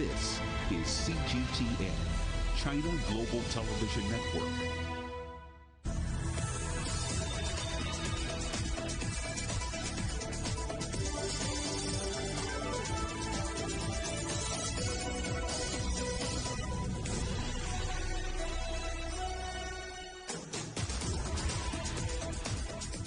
This is CGTN, China Global Television Network.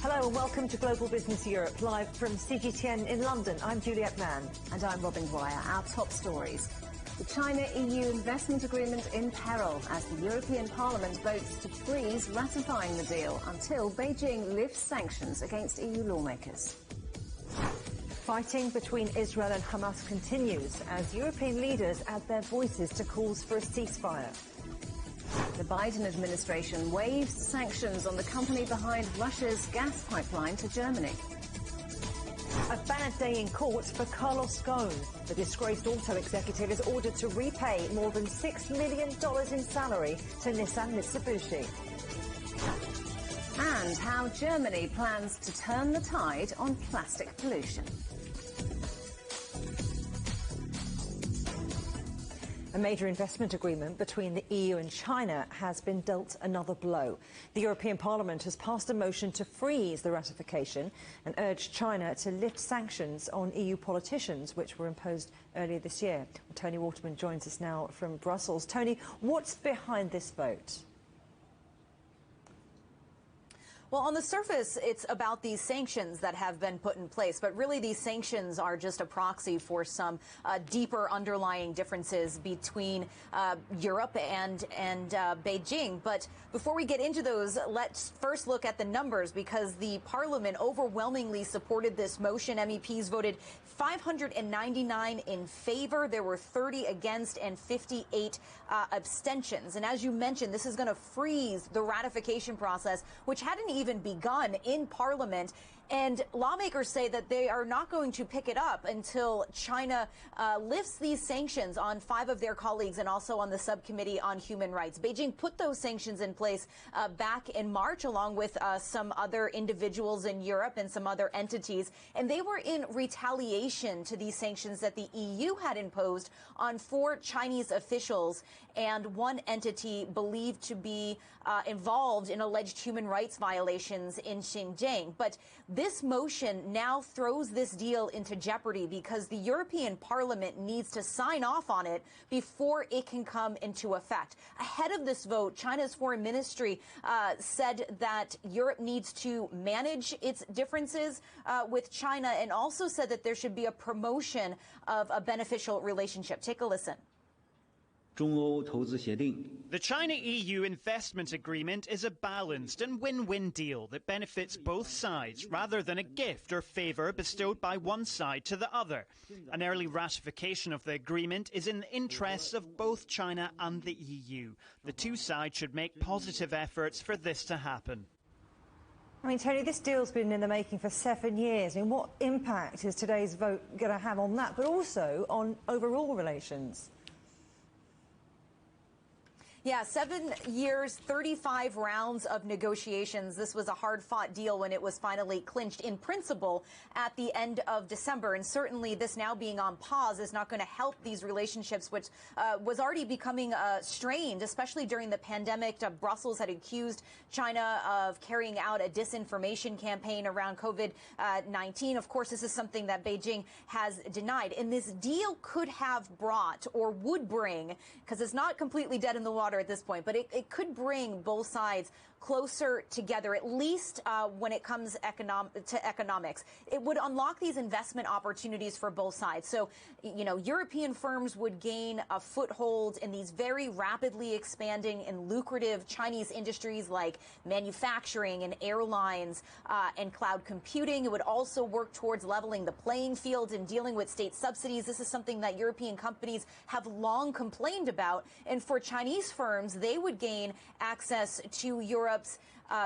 Hello and welcome to Global Business Europe, live from CGTN in London. I'm Juliette Mann. And I'm Robin Dwyer. Our top stories. The China-EU investment agreement in peril as the European Parliament votes to freeze ratifying the deal until Beijing lifts sanctions against EU lawmakers. Fighting between Israel and Hamas continues as European leaders add their voices to calls for a ceasefire. The Biden administration waives sanctions on the company behind Russia's gas pipeline to Germany. A bad day in court for Carlos Ghosn. The disgraced auto executive is ordered to repay more than $6 million in salary to Nissan Mitsubishi. And how Germany plans to turn the tide on plastic pollution. A major investment agreement between the EU and China has been dealt another blow. The European Parliament has passed a motion to freeze the ratification and urged China to lift sanctions on EU politicians, which were imposed earlier this year. Tony Waterman joins us now from Brussels. Tony, what's behind this vote? Well, on the surface, it's about these sanctions that have been put in place. But really, these sanctions are just a proxy for some deeper underlying differences between Europe and Beijing. But before we get into those, let's first look at the numbers, because the Parliament overwhelmingly supported this motion. MEPs voted 599 in favor. There were 30 against and 58 abstentions. And as you mentioned, this is going to freeze the ratification process, which hadn't even begun in Parliament. And lawmakers say that they are not going to pick it up until China lifts these sanctions on 5 of their colleagues and also on the subcommittee on human rights. Beijing put those sanctions in place back in March, along with some other individuals in Europe and some other entities. And they were in retaliation to these sanctions that the EU had imposed on 4 Chinese officials and 1 entity believed to be involved in alleged human rights violations in Xinjiang. But this motion now throws this deal into jeopardy because the European Parliament needs to sign off on it before it can come into effect. Ahead of this vote, China's foreign ministry said that Europe needs to manage its differences with China, and also said that there should be a promotion of a beneficial relationship. Take a listen. The China-EU investment agreement is a balanced and win-win deal that benefits both sides rather than a gift or favour bestowed by one side to the other. An early ratification of the agreement is in the interests of both China and the EU. The two sides should make positive efforts for this to happen. I mean, Tony, this deal's been in the making for 7 years. I mean, what impact is today's vote going to have on that, but also on overall relations? Yeah, 7 years, 35 rounds of negotiations. This was a hard-fought deal when it was finally clinched in principle at the end of December. And certainly this now being on pause is not going to help these relationships, which was already becoming strained, especially during the pandemic. Brussels had accused China of carrying out a disinformation campaign around COVID-19. Of course, this is something that Beijing has denied. And this deal could have brought, or would bring, because it's not completely dead in the water at this point, but it could bring both sides closer together, at least when it comes to economics. It would unlock these investment opportunities for both sides. So, you know, European firms would gain a foothold in these very rapidly expanding and lucrative Chinese industries like manufacturing and airlines and cloud computing. It would also work towards leveling the playing field and dealing with state subsidies. This is something that European companies have long complained about. And for Chinese firms, they would gain access to Europe's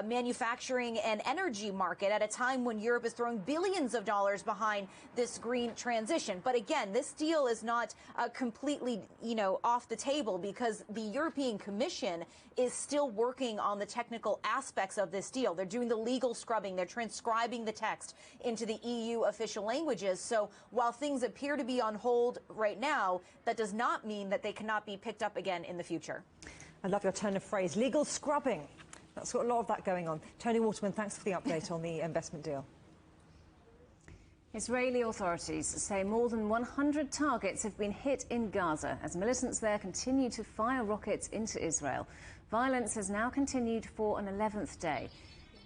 manufacturing and energy market at a time when Europe is throwing billions of dollars behind this green transition. But again, this deal is not completely, off the table, because the European Commission is still working on the technical aspects of this deal. They're doing the legal scrubbing. They're transcribing the text into the EU official languages. So while things appear to be on hold right now, that does not mean that they cannot be picked up again in the future. I love your turn of phrase, legal scrubbing. That's got a lot of that going on. Tony Waterman, thanks for the update on the investment deal. Israeli authorities say more than 100 targets have been hit in Gaza as militants there continue to fire rockets into Israel. Violence has now continued for an 11th day.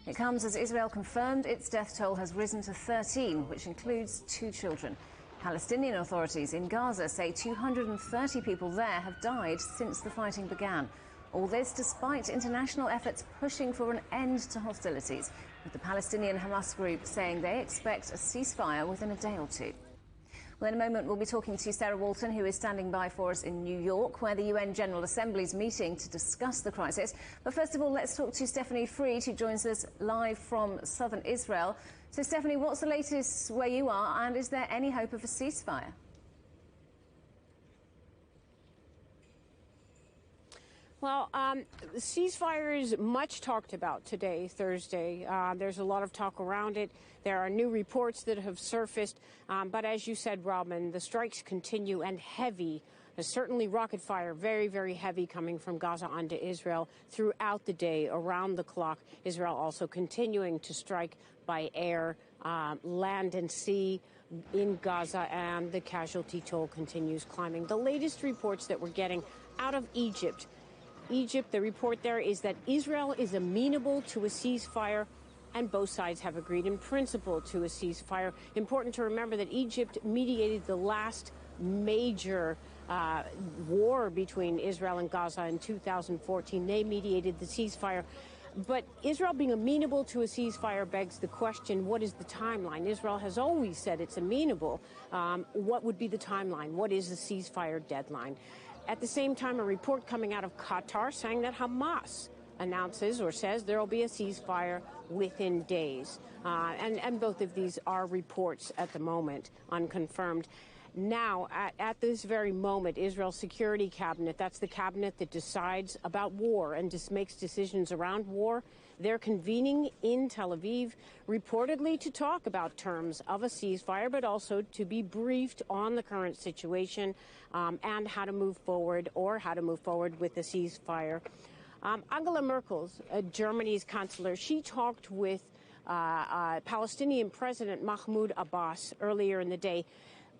It comes as Israel confirmed its death toll has risen to 13, which includes 2 children. Palestinian authorities in Gaza say 230 people there have died since the fighting began. All this despite international efforts pushing for an end to hostilities, with the Palestinian Hamas group saying they expect a ceasefire within a day or two. Well, in a moment, we'll be talking to Sarah Walton, who is standing by for us in New York, where the UN General Assembly is meeting to discuss the crisis. But first of all, let's talk to Stephanie Fried, who joins us live from southern Israel. So, Stephanie, what's the latest where you are, and is there any hope of a ceasefire? Well, the ceasefire is much talked about today, Thursday. There's a lot of talk around it. There are new reports that have surfaced. But as you said, Robin, the strikes continue, and heavy. There's certainly rocket fire, very, very heavy, coming from Gaza onto Israel throughout the day, around the clock. Israel also continuing to strike by air, land and sea in Gaza, and the casualty toll continues climbing. The latest reports that we're getting out of Egypt, the report there is that Israel is amenable to a ceasefire, and both sides have agreed in principle to a ceasefire. Important to remember that Egypt mediated the last major war between Israel and Gaza in 2014. They mediated the ceasefire. But Israel being amenable to a ceasefire begs the question, what is the timeline? Israel has always said it's amenable. What would be the timeline? What is the ceasefire deadline? At the same time, a report coming out of Qatar saying that Hamas announces or says there will be a ceasefire within days. And both of these are reports at the moment, unconfirmed. Now, at this very moment, Israel's Security Cabinet, that's the cabinet that decides about war and just makes decisions around war, they're convening in Tel Aviv, reportedly to talk about terms of a ceasefire, but also to be briefed on the current situation and how to move forward with the ceasefire. Angela Merkel, Germany's chancellor, she talked with Palestinian President Mahmoud Abbas earlier in the day.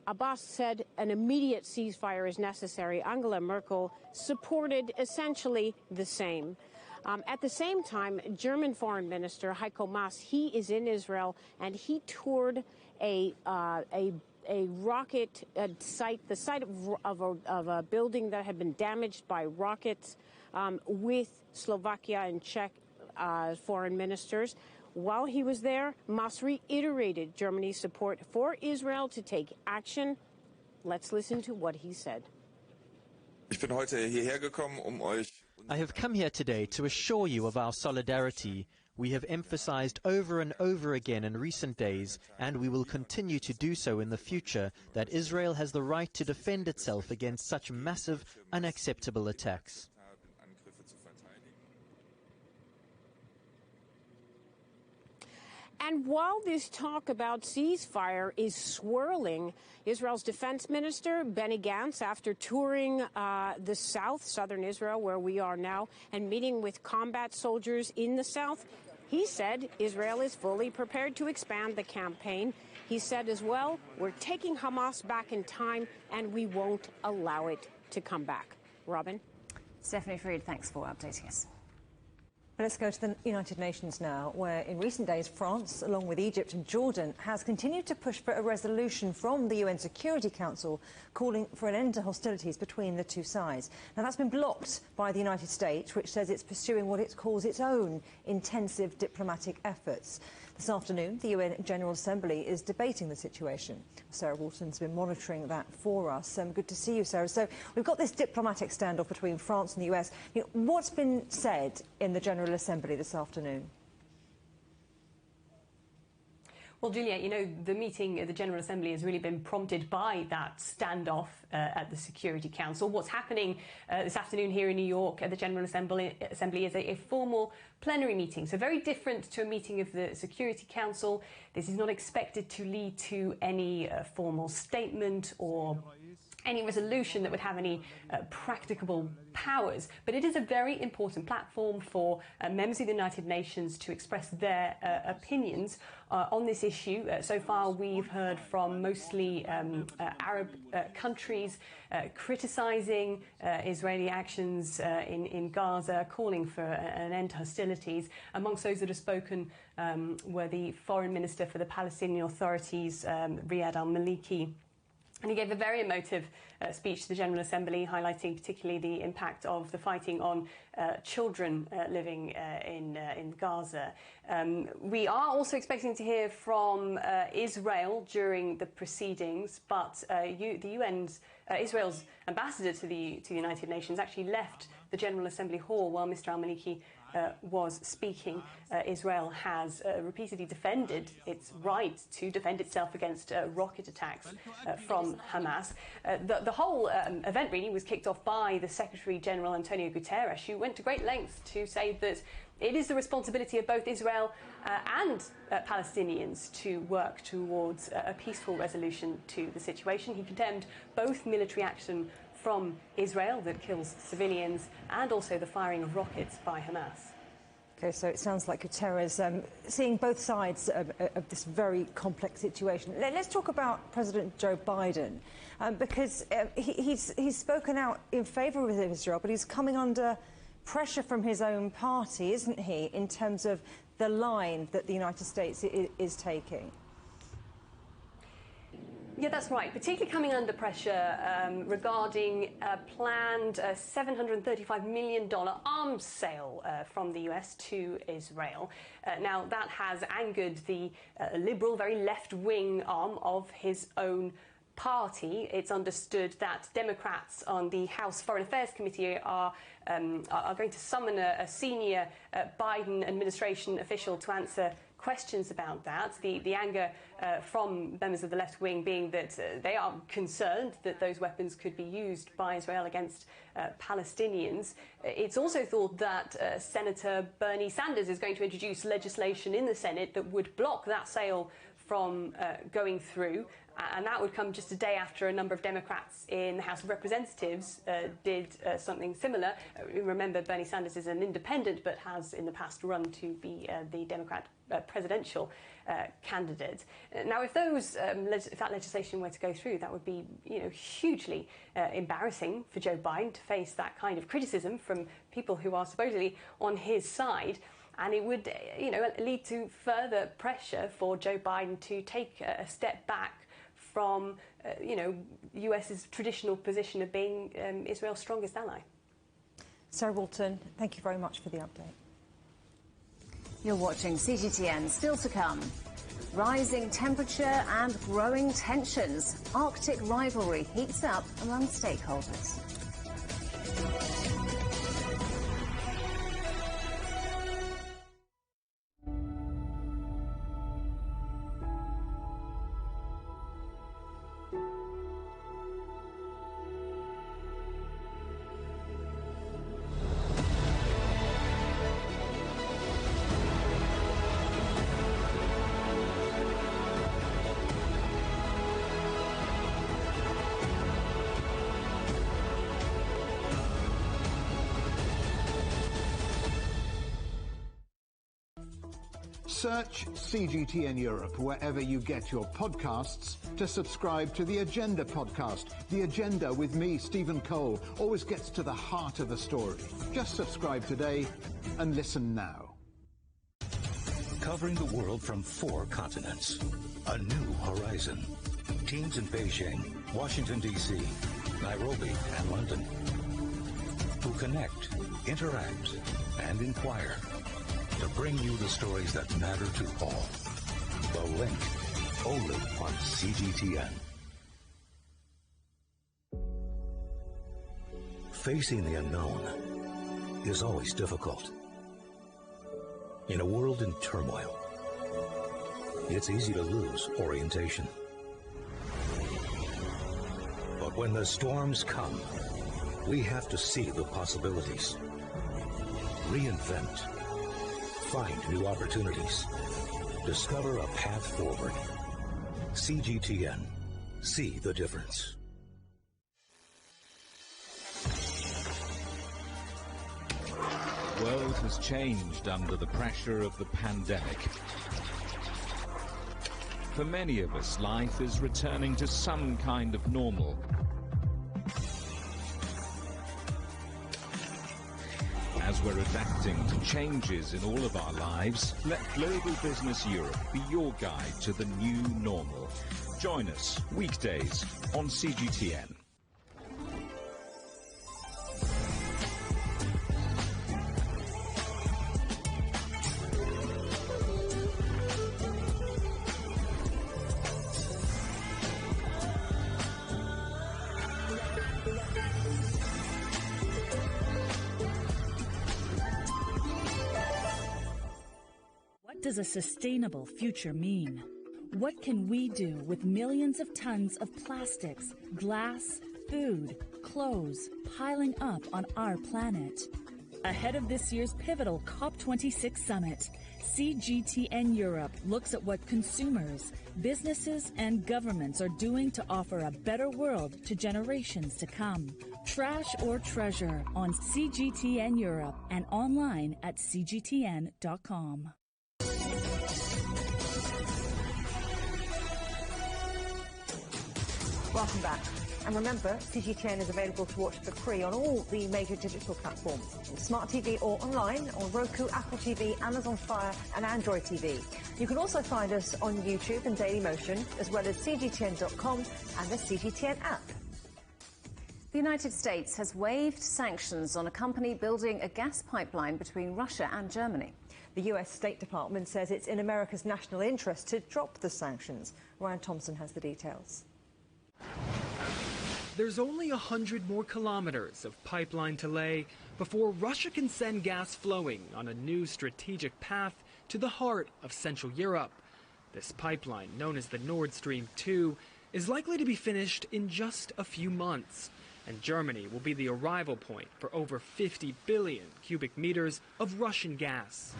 Abbas said an immediate ceasefire is necessary. Angela Merkel supported essentially the same. At the same time, German Foreign Minister Heiko Maas, he is in Israel, and he toured a rocket site, the site of a building that had been damaged by rockets, with Slovakia and Czech foreign ministers. While he was there, Maas reiterated Germany's support for Israel to take action. Let's listen to what he said. I have come here today to assure you of our solidarity. We have emphasized over and over again in recent days, and we will continue to do so in the future, that Israel has the right to defend itself against such massive, unacceptable attacks. And while this talk about ceasefire is swirling, Israel's defense minister, Benny Gantz, after touring the southern Israel, where we are now, and meeting with combat soldiers in the south, he said Israel is fully prepared to expand the campaign. He said as well, we're taking Hamas back in time, and we won't allow it to come back. Robin? Stephanie Fried, thanks for updating us. Let's go to the United Nations now, where in recent days France, along with Egypt and Jordan, has continued to push for a resolution from the UN Security Council calling for an end to hostilities between the two sides. Now, that's been blocked by the United States, which says it's pursuing what it calls its own intensive diplomatic efforts. This afternoon, the UN General Assembly is debating the situation. Sarah Walton's been monitoring that for us. Good to see you, Sarah. So we've got this diplomatic standoff between France and the US. What's been said in the General Assembly this afternoon? Well, Juliet, the meeting at the General Assembly has really been prompted by that standoff at the Security Council. What's happening this afternoon here in New York at the General Assembly is a formal plenary meeting. So very different to a meeting of the Security Council. This is not expected to lead to any formal statement or any resolution that would have any practicable powers. But it is a very important platform for members of the United Nations to express their opinions on this issue. So far, we've heard from mostly Arab countries criticising Israeli actions in Gaza, calling for an end to hostilities. Amongst those that have spoken were the Foreign Minister for the Palestinian Authorities, Riyad al-Maliki. And he gave a very emotive speech to the General Assembly, highlighting particularly the impact of the fighting on children living in Gaza. We are also expecting to hear from Israel during the proceedings, but Israel's ambassador to the United Nations actually left the General Assembly hall while Mr. al-Maliki was speaking. Israel has repeatedly defended its right to defend itself against rocket attacks from Hamas. The whole event really was kicked off by the Secretary General Antonio Guterres, who went to great lengths to say that it is the responsibility of both Israel and Palestinians to work towards a peaceful resolution to the situation. He condemned both military action from Israel that kills civilians and also the firing of rockets by Hamas. OK, so it sounds like Guterres seeing both sides of this very complex situation. Let's talk about President Joe Biden, because he's spoken out in favour of Israel, but he's coming under pressure from his own party, isn't he, in terms of the line that the United States is taking? Yeah, that's right, particularly coming under pressure regarding a planned $735 million arms sale from the US to Israel. Now, that has angered the liberal, very left-wing arm of his own party. It's understood that Democrats on the House Foreign Affairs Committee are going to summon a senior Biden administration official to answer questions about that. The anger from members of the left wing being that they are concerned that those weapons could be used by Israel against Palestinians. It's also thought that Senator Bernie Sanders is going to introduce legislation in the Senate that would block that sale from going through. And that would come just a day after a number of Democrats in the House of Representatives did something similar. Remember, Bernie Sanders is an independent, but has in the past run to be the Democrat presidential candidate. Now, if that legislation were to go through, that would be, hugely embarrassing for Joe Biden to face that kind of criticism from people who are supposedly on his side. And it would, lead to further pressure for Joe Biden to take a step back from, US's traditional position of being Israel's strongest ally. Sarah Walton, thank you very much for the update. You're watching CGTN. Still to come. Rising temperature and growing tensions. Arctic rivalry heats up among stakeholders. Search CGTN Europe wherever you get your podcasts to subscribe to The Agenda podcast. The Agenda with me, Stephen Cole, always gets to the heart of a story. Just subscribe today and listen now. Covering the world from 4 continents. A new horizon. Teams in Beijing, Washington, D.C., Nairobi, and London. Who connect, interact, and inquire. to bring you the stories that matter to all. The Link, only on CGTN. Facing the unknown is always difficult. In a world in turmoil, it's easy to lose orientation. But when the storms come, we have to see the possibilities, reinvent, find new opportunities, discover a path forward. CGTN. See the difference. The world has changed under the pressure of the pandemic. For many of us, life is returning to some kind of normal. As we're adapting to changes in all of our lives, let Global Business Europe be your guide to the new normal. Join us weekdays on CGTN. What does a sustainable future mean? What can we do with millions of tons of plastics, glass, food, clothes piling up on our planet? Ahead of this year's pivotal COP26 summit, CGTN Europe looks at what consumers, businesses, and governments are doing to offer a better world to generations to come. Trash or Treasure on CGTN Europe and online at cgtn.com. Welcome back. And remember, CGTN is available to watch for free on all the major digital platforms, on Smart TV or online, on Roku, Apple TV, Amazon Fire and Android TV. You can also find us on YouTube and Dailymotion, as well as cgtn.com and the CGTN app. The United States has waived sanctions on a company building a gas pipeline between Russia and Germany. The US State Department says it's in America's national interest to drop the sanctions. Ryan Thompson has the details. There's only 100 more kilometers of pipeline to lay before Russia can send gas flowing on a new strategic path to the heart of Central Europe. This pipeline, known as the Nord Stream 2, is likely to be finished in just a few months, and Germany will be the arrival point for over 50 billion cubic meters of Russian gas.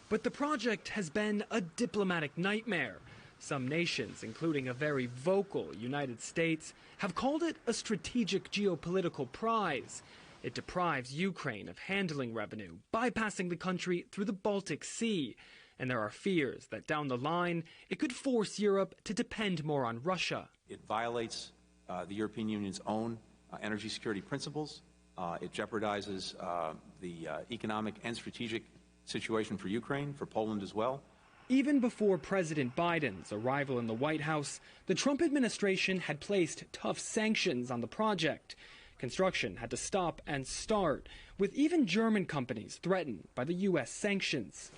But the project has been a diplomatic nightmare. Some nations, including a very vocal United States, have called it a strategic geopolitical prize. It deprives Ukraine of handling revenue, bypassing the country through the Baltic Sea. And there are fears that down the line, it could force Europe to depend more on Russia. It violates the European Union's own energy security principles. It jeopardizes the economic and strategic situation for Ukraine, for Poland as well. Even before President Biden's arrival in the White House, the Trump administration had placed tough sanctions on the project. Construction had to stop and start, with even German companies threatened by the U.S. sanctions.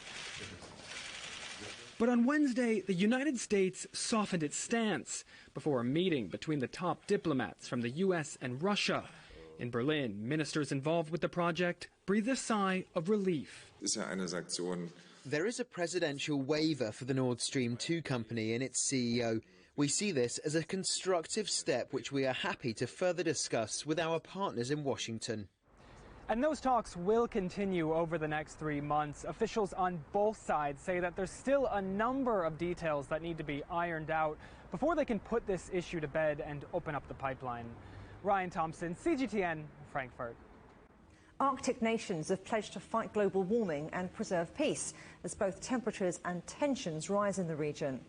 But on Wednesday, the United States softened its stance before a meeting between the top diplomats from the U.S. and Russia. In Berlin, ministers involved with the project breathed a sigh of relief. There is a presidential waiver for the Nord Stream 2 company and its CEO. We see this as a constructive step which we are happy to further discuss with our partners in Washington. And those talks will continue over the next 3 months. Officials on both sides say that there's still a number of details that need to be ironed out before they can put this issue to bed and open up the pipeline. Ryan Thompson, CGTN, Frankfurt. Arctic nations have pledged to fight global warming and preserve peace as both temperatures and tensions rise in the region.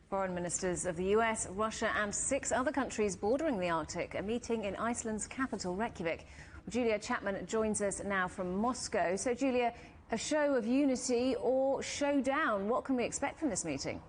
Foreign ministers of the US, Russia and 6 other countries bordering the Arctic are meeting in Iceland's capital, Reykjavik. Julia Chapman joins us now from Moscow. So, Julia, a show of unity or showdown? What can we expect from this meeting?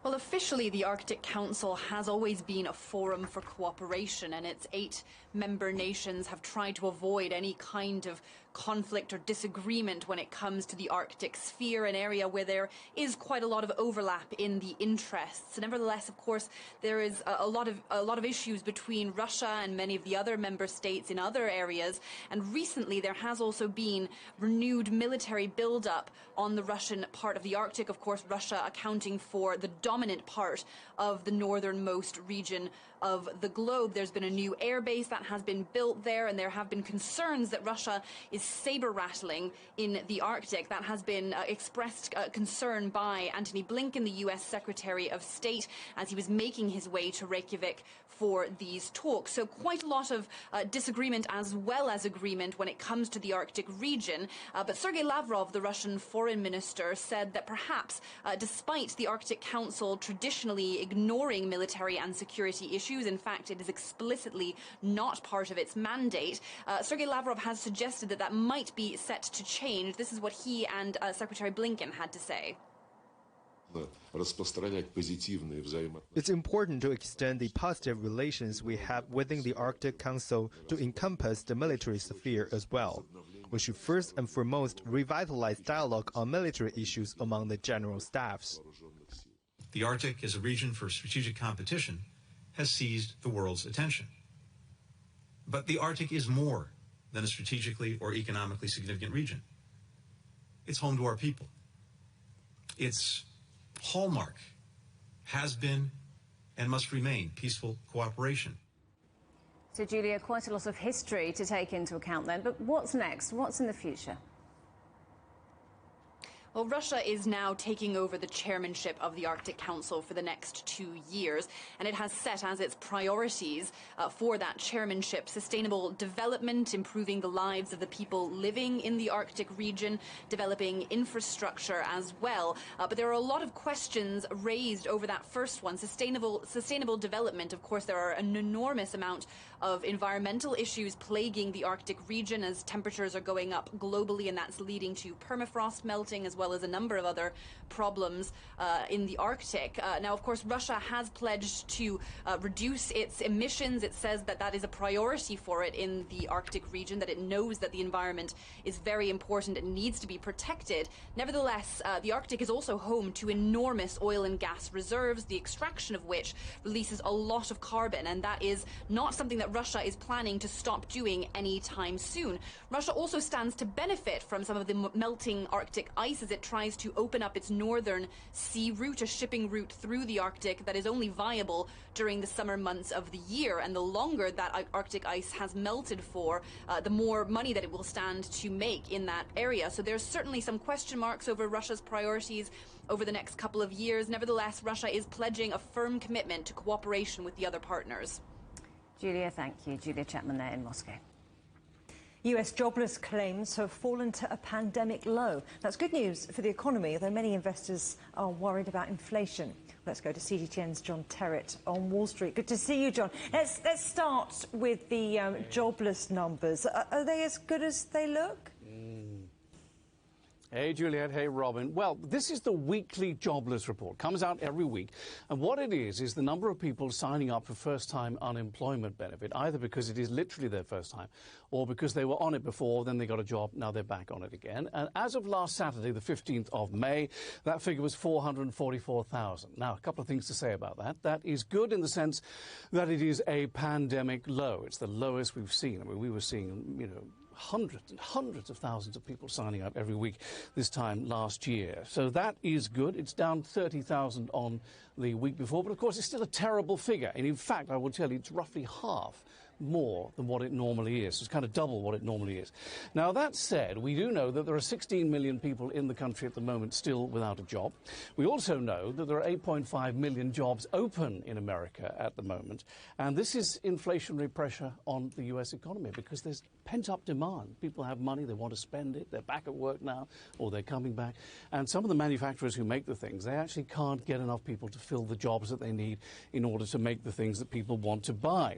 Well, officially, the Arctic Council has always been a forum for cooperation, and its 8 member nations have tried to avoid any kind of conflict or disagreement when it comes to the Arctic sphere, an area where there is quite a lot of overlap in the interests. Nevertheless, of course, there is a lot of issues between Russia and many of the other member states in other areas, and recently there has also been renewed military build-up on the Russian part of the Arctic, of course, Russia accounting for the dominant part of the northernmost region of the globe. There's been a new airbase that has been built there, and there have been concerns that Russia is saber-rattling in the Arctic. That has been expressed concern by Antony Blinken, the US Secretary of State, as he was making his way to Reykjavik for these talks. So quite a lot of disagreement as well as agreement when it comes to the Arctic region. But Sergei Lavrov, the Russian foreign minister, said that perhaps despite the Arctic Council traditionally ignoring military and security issues, in fact, it is explicitly not part of its mandate, Sergei Lavrov has suggested that that might be set to change. This is what he and Secretary Blinken had to say. It's important to extend the positive relations we have within the Arctic Council to encompass the military sphere as well. We should first and foremost revitalize dialogue on military issues among the general staffs. The Arctic, as a region for strategic competition, has seized the world's attention. But the Arctic is more than a strategically or economically significant region. It's home to our people. Its hallmark has been and must remain peaceful cooperation. So, Julia, quite a lot of history to take into account then, but what's next? What's in the future? Well, Russia is now taking over the chairmanship of the Arctic Council for the next 2 years, and it has set as its priorities for that chairmanship sustainable development, improving the lives of the people living in the Arctic region, developing infrastructure as well. But there are a lot of questions raised over that first one, sustainable development. Of course, there are an enormous amount of environmental issues plaguing the Arctic region as temperatures are going up globally, and that's leading to permafrost melting as well as a number of other problems in the Arctic. Now, of course, Russia has pledged to reduce its emissions. It says that that is a priority for it in the Arctic region, that it knows that the environment is very important and needs to be protected. Nevertheless, the Arctic is also home to enormous oil and gas reserves, the extraction of which releases a lot of carbon, and that is not something that Russia is planning to stop doing anytime soon. Russia also stands to benefit from some of the melting Arctic ice as it tries to open up its northern sea route, a shipping route through the Arctic that is only viable during the summer months of the year. And the longer that Arctic ice has melted for, the more money that it will stand to make in that area. So there's certainly some question marks over Russia's priorities over the next couple of years. Nevertheless, Russia is pledging a firm commitment to cooperation with the other partners. Julia, thank you. Julia Chapman there in Moscow. US jobless claims have fallen to a pandemic low. That's good news for the economy, although many investors are worried about inflation. Let's go to CGTN's John Terrett on Wall Street. Good to see you, John. Let's start with the jobless numbers. Are they as good as they look? Hey, Juliet. Hey, Robin. Well, this is the weekly jobless report. Comes out every week. And what it is the number of people signing up for first-time unemployment benefit, either because it is literally their first time or because they were on it before, then they got a job, now they're back on it again. And as of last Saturday, the 15th of May, that figure was 444,000. Now, a couple of things to say about that. That is good in the sense that it is a pandemic low. It's the lowest we've seen. I mean, we were seeing, hundreds and hundreds of thousands of people signing up every week this time last year. So that is good. It's down 30,000 on the week before, but of course it's still a terrible figure. And in fact, I will tell you, it's roughly half more than what it normally is. It's kind of double what it normally is. Now, that said, we do know that there are 16 million people in the country at the moment still without a job. We also know that there are 8.5 million jobs open in America at the moment. And this is inflationary pressure on the US economy because there's pent-up demand. People have money, they want to spend it, they're back at work now, or they're coming back. And some of the manufacturers who make the things, they actually can't get enough people to fill the jobs that they need in order to make the things that people want to buy.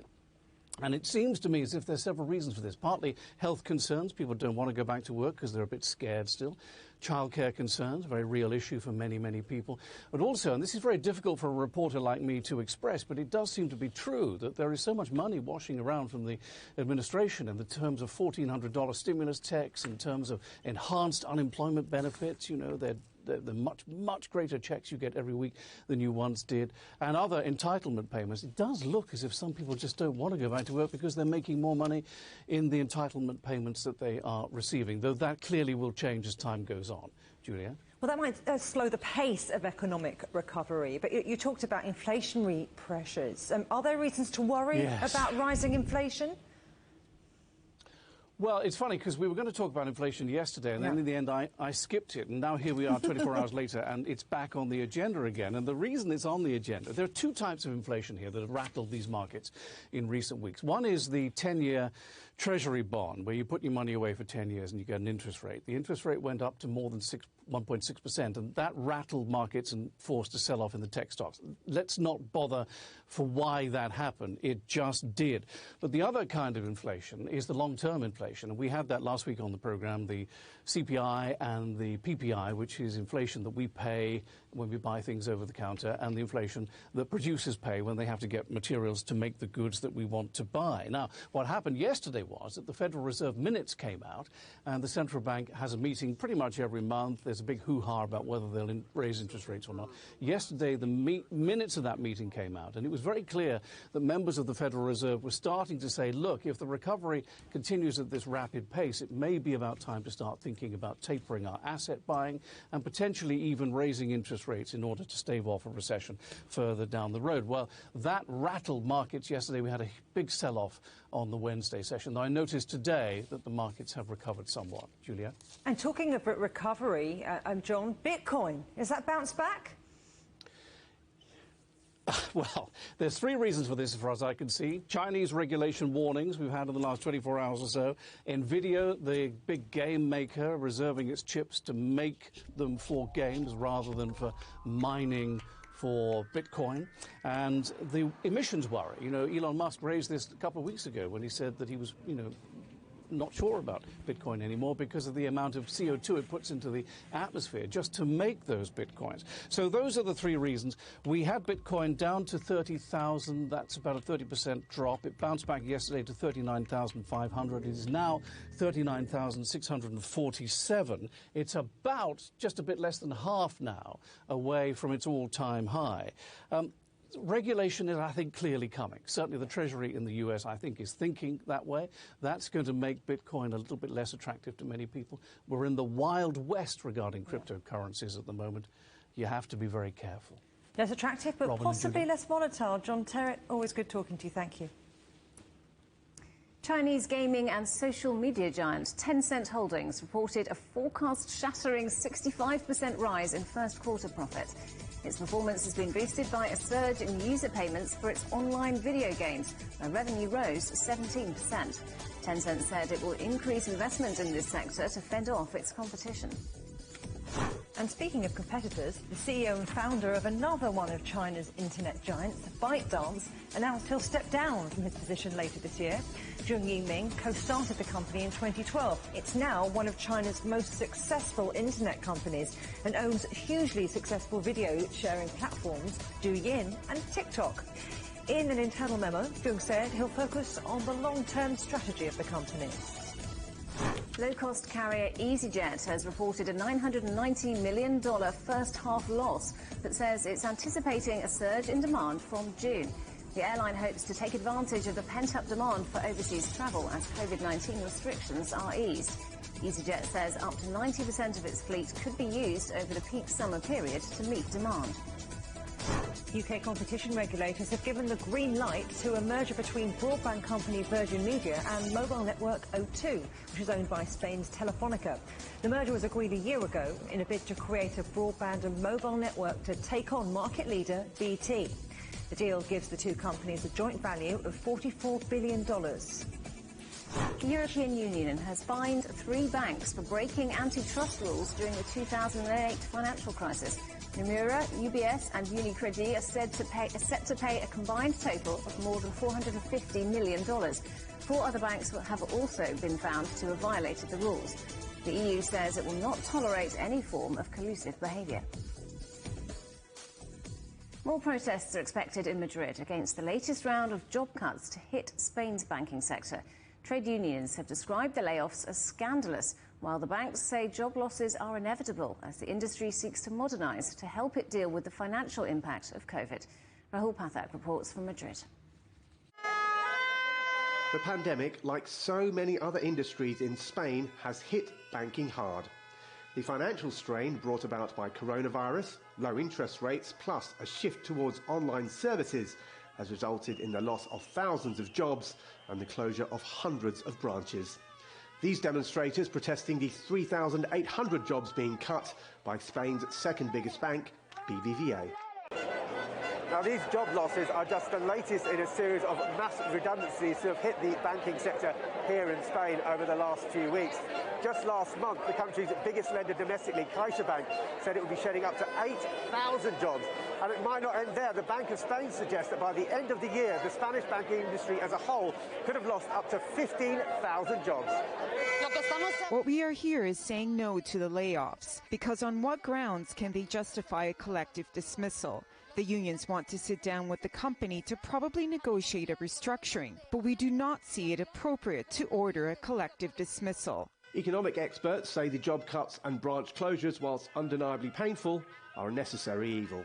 And it seems to me as if there's several reasons for this. Partly health concerns. People don't want to go back to work because they're a bit scared still. Childcare concerns, a very real issue for many, many people. But also, and this is very difficult for a reporter like me to express, but it does seem to be true that there is so much money washing around from the administration in the terms of $1,400 stimulus checks, in terms of enhanced unemployment benefits. You know, the much greater checks you get every week than you once did, and other entitlement payments. It does look as if some people just don't want to go back to work because they're making more money in the entitlement payments that they are receiving, though that clearly will change as time goes on. Julia? Well, that might slow the pace of economic recovery, but you talked about inflationary pressures. Are there reasons to worry about rising inflation? Well, it's funny because we were going to talk about inflation yesterday, and then in the end I skipped it, and now here we are 24 hours later, and it's back on the agenda again. And the reason it's on the agenda, there are two types of inflation here that have rattled these markets in recent weeks. One is the 10-year Treasury bond, where you put your money away for 10 years and you get an interest rate. The interest rate went up to more than 1.6%, and that rattled markets and forced to sell off in the tech stocks. Let's not bother for why that happened. It just did. But the other kind of inflation is the long-term inflation, and we had that last week on the program, the CPI and the PPI, which is inflation that we pay when we buy things over the counter, and the inflation that producers pay when they have to get materials to make the goods that we want to buy. Now, what happened yesterday was that the Federal Reserve minutes came out, and the central bank has a meeting pretty much every month. There's a big hoo-ha about whether they'll raise interest rates or not. Yesterday, the minutes of that meeting came out, and it was very clear that members of the Federal Reserve were starting to say, look, if the recovery continues at this rapid pace, it may be about time to start thinking about tapering our asset buying and potentially even raising interest rates in order to stave off a recession further down the road. Well, that rattled markets yesterday. We had a big sell-off on the Wednesday session. Though I noticed today that the markets have recovered somewhat. Julia? And talking of recovery, John, Bitcoin, is that bounced back? Well, there's three reasons for this, as far as I can see. Chinese regulation warnings we've had in the last 24 hours or so. NVIDIA, the big game maker, reserving its chips to make them for games rather than for mining for Bitcoin. And the emissions worry. You know, Elon Musk raised this a couple of weeks ago when he said that he was, not sure about Bitcoin anymore because of the amount of CO2 it puts into the atmosphere just to make those Bitcoins. So those are the three reasons. We had Bitcoin down to 30,000. That's about a 30% drop. It bounced back yesterday to 39,500. It is now 39,647. It's about just a bit less than half now away from its all-time high. Regulation is, I think, clearly coming. Certainly the Treasury in the US, I think, is thinking that way. That's going to make Bitcoin a little bit less attractive to many people. We're in the Wild West regarding cryptocurrencies at the moment. You have to be very careful. Less attractive, but Robin possibly less volatile. John Terrett, always good talking to you. Thank you. Chinese gaming and social media giant Tencent Holdings reported a forecast-shattering 65% rise in first quarter profit. Its performance has been boosted by a surge in user payments for its online video games, where revenue rose 17%. Tencent said it will increase investment in this sector to fend off its competition. And speaking of competitors, the CEO and founder of another one of China's internet giants, ByteDance, announced he'll step down from his position later this year. Zheng Yiming co-started the company in 2012. It's now one of China's most successful internet companies and owns hugely successful video-sharing platforms Douyin and TikTok. In an internal memo, Zheng said he'll focus on the long-term strategy of the company. Low-cost carrier EasyJet has reported a $990 million first-half loss, but says it's anticipating a surge in demand from June. The airline hopes to take advantage of the pent-up demand for overseas travel as COVID-19 restrictions are eased. EasyJet says up to 90% of its fleet could be used over the peak summer period to meet demand. UK competition regulators have given the green light to a merger between broadband company Virgin Media and mobile network O2, which is owned by Spain's Telefonica. The merger was agreed a year ago in a bid to create a broadband and mobile network to take on market leader BT. The deal gives the two companies a joint value of $44 billion. The European Union has fined 3 banks for breaking antitrust rules during the 2008 financial crisis. Nomura, UBS and UniCredit are set to pay a combined total of more than $450 million. 4 other banks have also been found to have violated the rules. The EU says it will not tolerate any form of collusive behaviour. More protests are expected in Madrid against the latest round of job cuts to hit Spain's banking sector. Trade unions have described the layoffs as scandalous, while the banks say job losses are inevitable as the industry seeks to modernise to help it deal with the financial impact of COVID. Rahul Pathak reports from Madrid. The pandemic, like so many other industries in Spain, has hit banking hard. The financial strain brought about by coronavirus, low interest rates, plus a shift towards online services has resulted in the loss of thousands of jobs and the closure of hundreds of branches. These demonstrators protesting the 3,800 jobs being cut by Spain's second biggest bank, BBVA. Now, these job losses are just the latest in a series of mass redundancies that have hit the banking sector here in Spain over the last few weeks. Just last month, the country's biggest lender domestically, CaixaBank, said it would be shedding up to 8,000 jobs. And it might not end there. The Bank of Spain suggests that by the end of the year, the Spanish banking industry as a whole could have lost up to 15,000 jobs. What we are here is saying no to the layoffs, because on what grounds can they justify a collective dismissal? The unions want to sit down with the company to probably negotiate a restructuring, but we do not see it appropriate to order a collective dismissal. Economic experts say the job cuts and branch closures, whilst undeniably painful, are a necessary evil.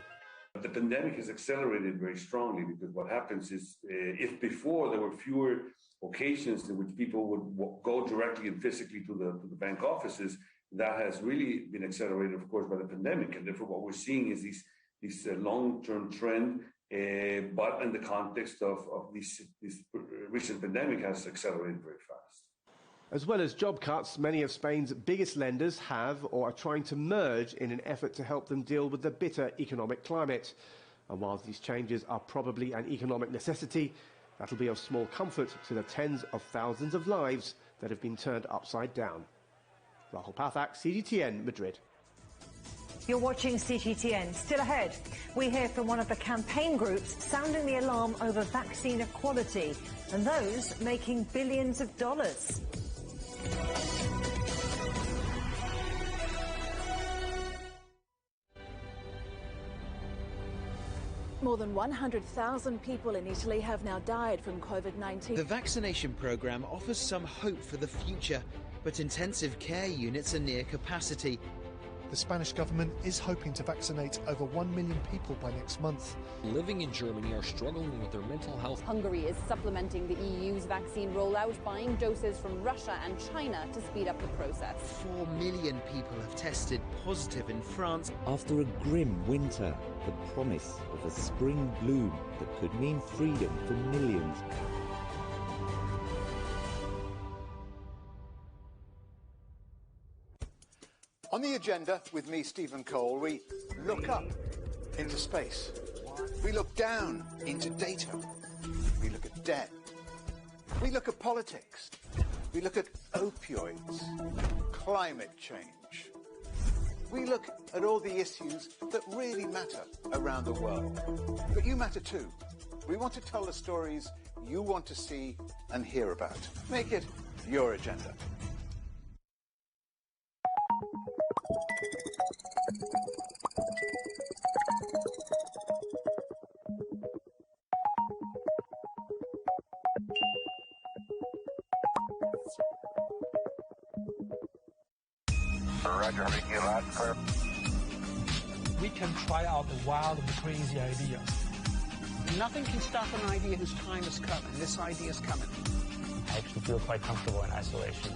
The pandemic has accelerated very strongly, because what happens is if before there were fewer occasions in which people would go directly and physically to the bank offices, that has really been accelerated, of course, by the pandemic. And therefore what we're seeing is this long-term trend, but in the context of this recent pandemic has accelerated very fast. As well as job cuts, many of Spain's biggest lenders have or are trying to merge in an effort to help them deal with the bitter economic climate. And while these changes are probably an economic necessity, that'll be of small comfort to the tens of thousands of lives that have been turned upside down. Rahul Pathak, CGTN, Madrid. You're watching CGTN. Still ahead, we hear from one of the campaign groups sounding the alarm over vaccine equality and those making billions of dollars. More than 100,000 people in Italy have now died from COVID-19. The vaccination programme offers some hope for the future, but intensive care units are near capacity. The Spanish government is hoping to vaccinate over 1 million people by next month. Living in Germany are struggling with their mental health. Hungary is supplementing the EU's vaccine rollout, buying doses from Russia and China to speed up the process. 4 million people have tested positive in France. After a grim winter, the promise of a spring bloom that could mean freedom for millions. On the agenda with me, Stephen Cole, we look up into space. We look down into data. We look at debt. We look at politics. We look at opioids, climate change. We look at all the issues that really matter around the world. But you matter too. We want to tell the stories you want to see and hear about. Make it your agenda. Roger, you loud and clear. We can try out the wild and crazy ideas. Nothing can stop an idea whose time is coming. This idea is coming. I actually feel quite comfortable in isolation.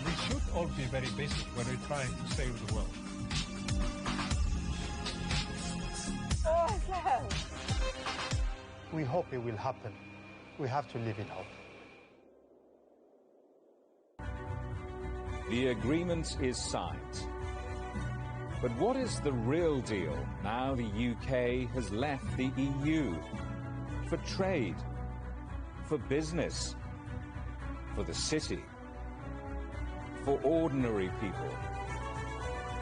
We should all be very busy when we're trying to save the world. We hope it will happen. We have to live in hope. The agreement is signed. But what is the real deal now the UK has left the EU? For trade, For business, for the city, for ordinary people.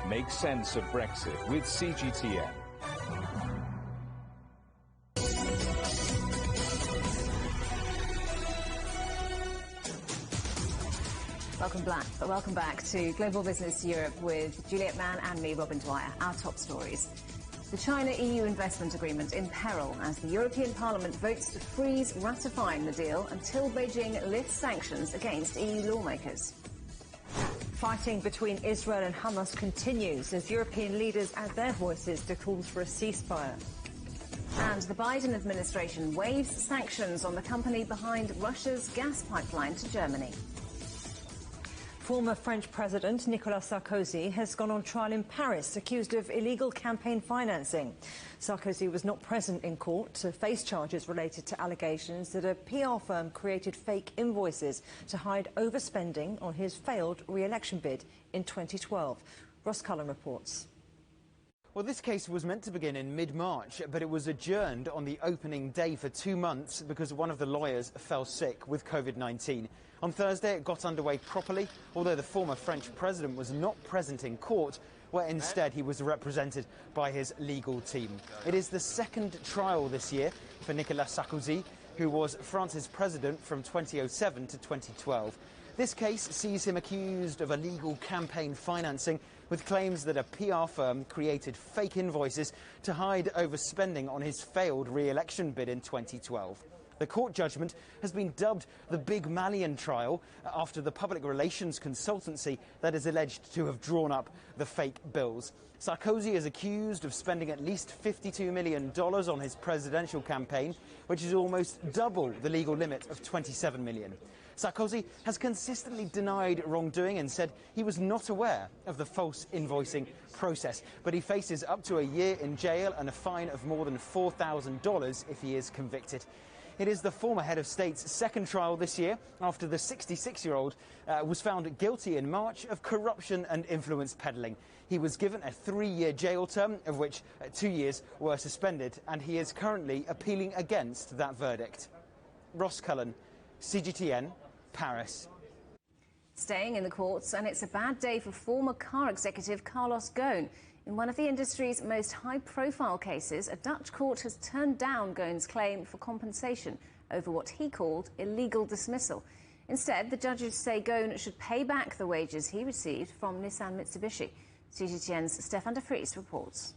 Make sense of Brexit with CGTN. Welcome back to Global Business Europe with Juliet Mann and me, Robin Dwyer. Our top stories. The China-EU investment agreement in peril as the European Parliament votes to freeze ratifying the deal until Beijing lifts sanctions against EU lawmakers. Fighting between Israel and Hamas continues as European leaders add their voices to calls for a ceasefire. And the Biden administration waives sanctions on the company behind Russia's gas pipeline to Germany. Former French President Nicolas Sarkozy has gone on trial in Paris, accused of illegal campaign financing. Sarkozy was not present in court to face charges related to allegations that a PR firm created fake invoices to hide overspending on his failed re-election bid in 2012. Ross Cullen reports. Well, this case was meant to begin in mid-March, but it was adjourned on the opening day for 2 months because one of the lawyers fell sick with COVID-19. On Thursday, it got underway properly, although the former French president was not present in court, where instead he was represented by his legal team. It is the second trial this year for Nicolas Sarkozy, who was France's president from 2007 to 2012. This case sees him accused of illegal campaign financing, with claims that a PR firm created fake invoices to hide overspending on his failed re-election bid in 2012. The court judgment has been dubbed the Big Malian trial after the public relations consultancy that is alleged to have drawn up the fake bills. Sarkozy is accused of spending at least $52 million on his presidential campaign, which is almost double the legal limit of $27 million. Sarkozy has consistently denied wrongdoing and said he was not aware of the false invoicing process, but he faces up to a year in jail and a fine of more than $4,000 if he is convicted. It is the former head of state's second trial this year after the 66-year-old was found guilty in March of corruption and influence peddling. He was given a 3-year jail term, of which 2 years were suspended, and he is currently appealing against that verdict. Ross Cullen, CGTN, Paris. Staying in the courts, and it's a bad day for former car executive Carlos Ghosn. In one of the industry's most high-profile cases, a Dutch court has turned down Ghosn's claim for compensation over what he called illegal dismissal. Instead, the judges say Ghosn should pay back the wages he received from Nissan Mitsubishi. CGTN's Stefan de Vries reports.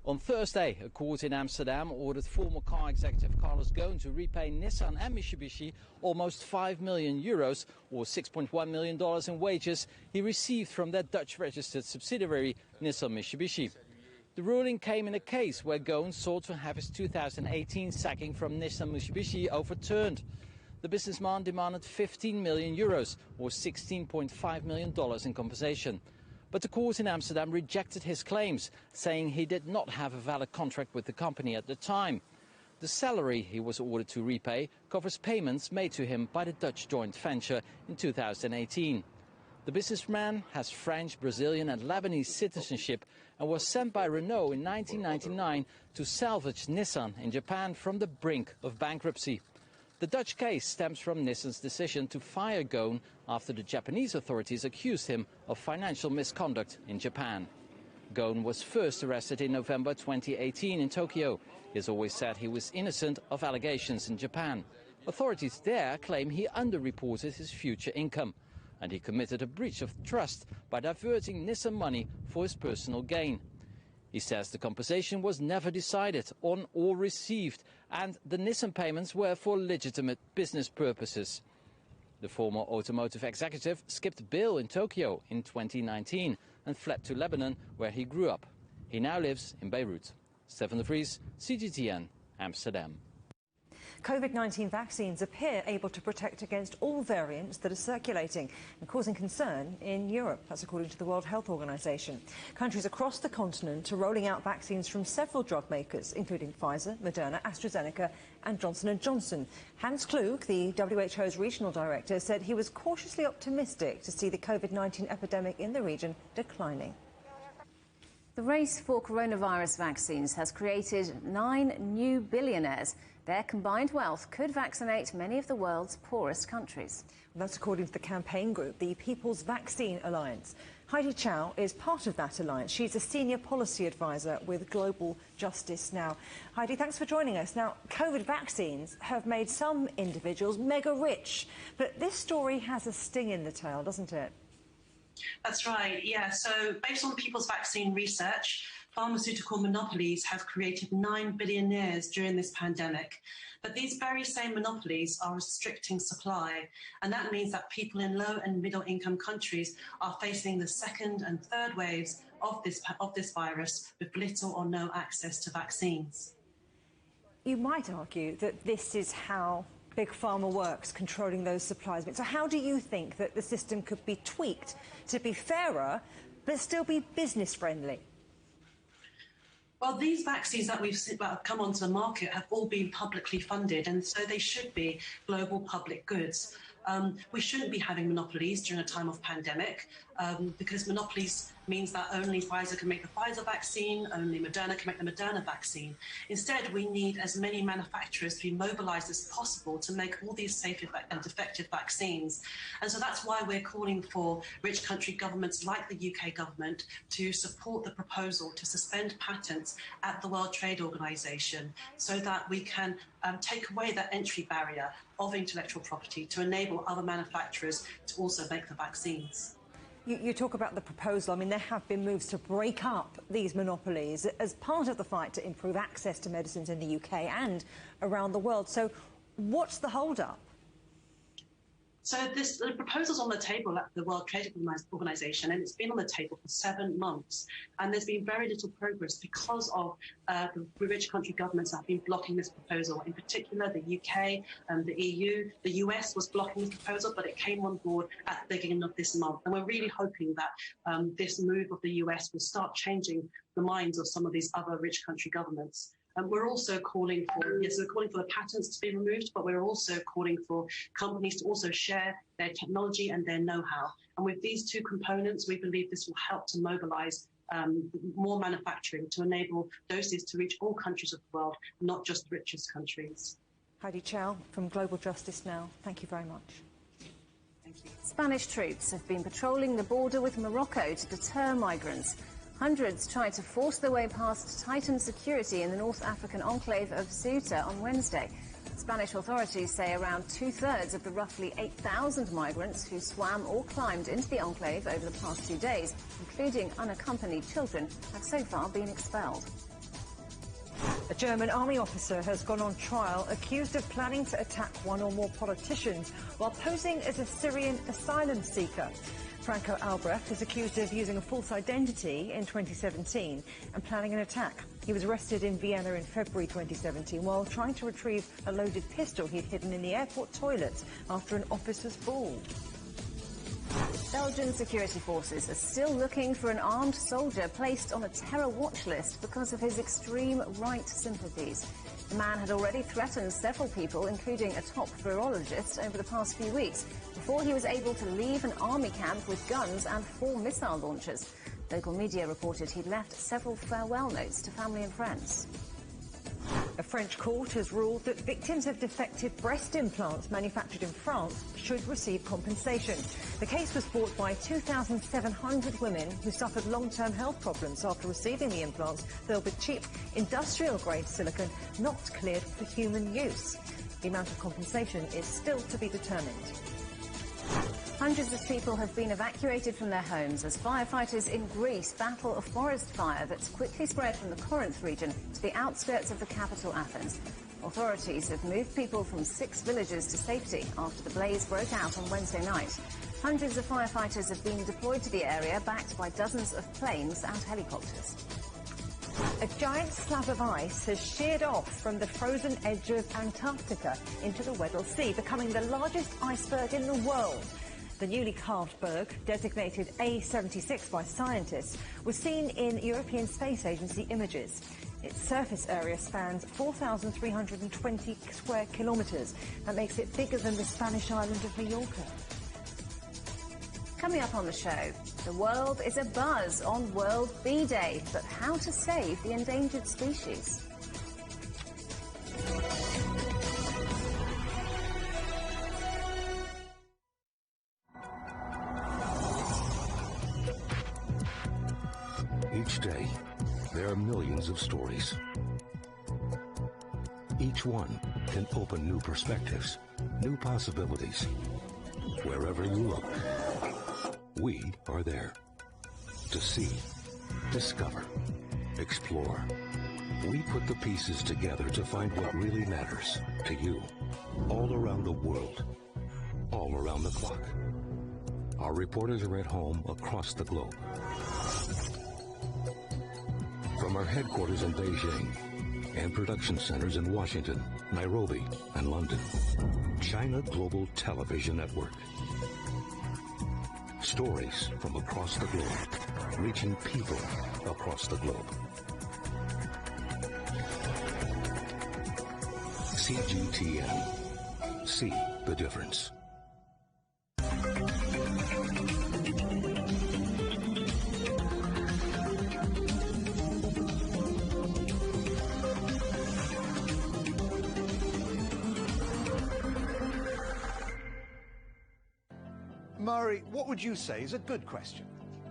On Thursday, a court in Amsterdam ordered former car executive Carlos Ghosn to repay Nissan and Mitsubishi almost €5 million, or $6.1 million in wages he received from their Dutch-registered subsidiary, Nissan Mitsubishi. The ruling came in a case where Ghosn sought to have his 2018 sacking from Nissan Mitsubishi overturned. The businessman demanded €15 million, or $16.5 million in compensation. But the court in Amsterdam rejected his claims, saying he did not have a valid contract with the company at the time. The salary he was ordered to repay covers payments made to him by the Dutch joint venture in 2018. The businessman has French, Brazilian and Lebanese citizenship and was sent by Renault in 1999 to salvage Nissan in Japan from the brink of bankruptcy. The Dutch case stems from Nissan's decision to fire Ghosn after the Japanese authorities accused him of financial misconduct in Japan. Ghosn was first arrested in November 2018 in Tokyo. He has always said he was innocent of allegations in Japan. Authorities there claim he underreported his future income, and he committed a breach of trust by diverting Nissan money for his personal gain. He says the compensation was never decided on or received, and the Nissan payments were for legitimate business purposes. The former automotive executive skipped bail in Tokyo in 2019 and fled to Lebanon, where he grew up. He now lives in Beirut. Stefan de Vries, CGTN, Amsterdam. COVID-19 vaccines appear able to protect against all variants that are circulating and causing concern in Europe. That's according to the World Health Organization. Countries across the continent are rolling out vaccines from several drug makers, including Pfizer, Moderna, AstraZeneca and Johnson & Johnson. Hans Klug, the WHO's regional director, said he was cautiously optimistic to see the COVID-19 epidemic in the region declining. The race for coronavirus vaccines has created 9 new billionaires. Their combined wealth could vaccinate many of the world's poorest countries. That's according to the campaign group, the People's Vaccine Alliance. Heidi Chow is part of that alliance. She's a senior policy advisor with Global Justice Now. Heidi, thanks for joining us. Now, COVID vaccines have made some individuals mega rich, but this story has a sting in the tail, doesn't it? That's right, yeah. So based on People's Vaccine research, pharmaceutical monopolies have created 9 billionaires during this pandemic. But these very same monopolies are restricting supply. And that means that people in low and middle income countries are facing the second and third waves of this virus with little or no access to vaccines. You might argue that this is how Big Pharma works, controlling those supplies. So how do you think that the system could be tweaked to be fairer, but still be business friendly? Well, these vaccines that have come onto the market have all been publicly funded, and so they should be global public goods. We shouldn't be having monopolies during a time of pandemic because monopolies means that only Pfizer can make the Pfizer vaccine, only Moderna can make the Moderna vaccine. Instead, we need as many manufacturers to be mobilized as possible to make all these safe and effective vaccines. And so that's why we're calling for rich country governments like the UK government to support the proposal to suspend patents at the World Trade Organization so that we can take away that entry barrier of intellectual property to enable other manufacturers to also make the vaccines. You talk about the proposal. I mean, there have been moves to break up these monopolies as part of the fight to improve access to medicines in the UK and around the world. So what's the hold-up? So the proposal's on the table at the World Trade Organization, and it's been on the table for 7 months. And there's been very little progress because of the rich country governments that have been blocking this proposal. In particular, the UK and the EU. The US was blocking this proposal, but it came on board at the beginning of this month. And we're really hoping that this move of the US will start changing the minds of some of these other rich country governments. And we're also calling for, we're calling for the patents to be removed, but we're also calling for companies to also share their technology and their know-how. And with these two components, we believe this will help to mobilize more manufacturing to enable doses to reach all countries of the world, not just the richest countries. Heidi Chow from Global Justice Now. Thank you very much. Thank you. Spanish troops have been patrolling the border with Morocco to deter migrants. Hundreds tried to force their way past tightened security in the North African enclave of Ceuta on Wednesday. Spanish authorities say around 2/3 of the roughly 8,000 migrants who swam or climbed into the enclave over the past 2 days, including unaccompanied children, have so far been expelled. A German army officer has gone on trial accused of planning to attack one or more politicians while posing as a Syrian asylum seeker. Franco Albrecht is accused of using a false identity in 2017 and planning an attack. He was arrested in Vienna in February 2017 while trying to retrieve a loaded pistol he'd hidden in the airport toilets after an officer's ball. Belgian security forces are still looking for an armed soldier placed on a terror watch list because of his extreme right sympathies. The man had already threatened several people, including a top virologist, over the past few weeks, before he was able to leave an army camp with guns and 4 missile launchers. Local media reported he'd left several farewell notes to family and friends. A French court has ruled that victims of defective breast implants manufactured in France should receive compensation. The case was brought by 2,700 women who suffered long-term health problems after receiving the implants filled with cheap industrial-grade silicone not cleared for human use. The amount of compensation is still to be determined. Hundreds of people have been evacuated from their homes as firefighters in Greece battle a forest fire that's quickly spread from the Corinth region to the outskirts of the capital, Athens. Authorities have moved people from 6 villages to safety after the blaze broke out on Wednesday night. Hundreds of firefighters have been deployed to the area, backed by dozens of planes and helicopters. A giant slab of ice has sheared off from the frozen edge of Antarctica into the Weddell Sea, becoming the largest iceberg in the world. The newly carved berg, designated A76 by scientists, was seen in European Space Agency images. Its surface area spans 4,320 square kilometres. That makes it bigger than the Spanish island of Mallorca. Coming up on the show, the world is abuzz on World Bee Day, but how to save the endangered species. Each day, there are millions of stories. Each one can open new perspectives, new possibilities. Wherever you look, we are there. To see, discover, explore. We put the pieces together to find what really matters to you, all around the world, all around the clock. Our reporters are at home across the globe. From our headquarters in Beijing and production centers in Washington, Nairobi, and London, China Global Television Network. Stories from across the globe, reaching people across the globe. CGTN. See the difference. Mari, what would you say is a good question?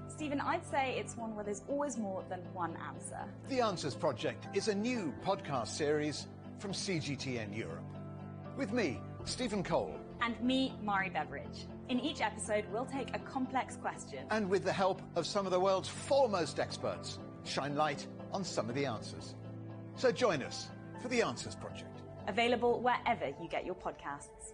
Stephen, I'd say it's one where there's always more than one answer. The Answers Project is a new podcast series from CGTN Europe. With me, Stephen Cole. And me, Mari Beveridge. In each episode, we'll take a complex question. And with the help of some of the world's foremost experts, shine light on some of the answers. So join us for The Answers Project. Available wherever you get your podcasts.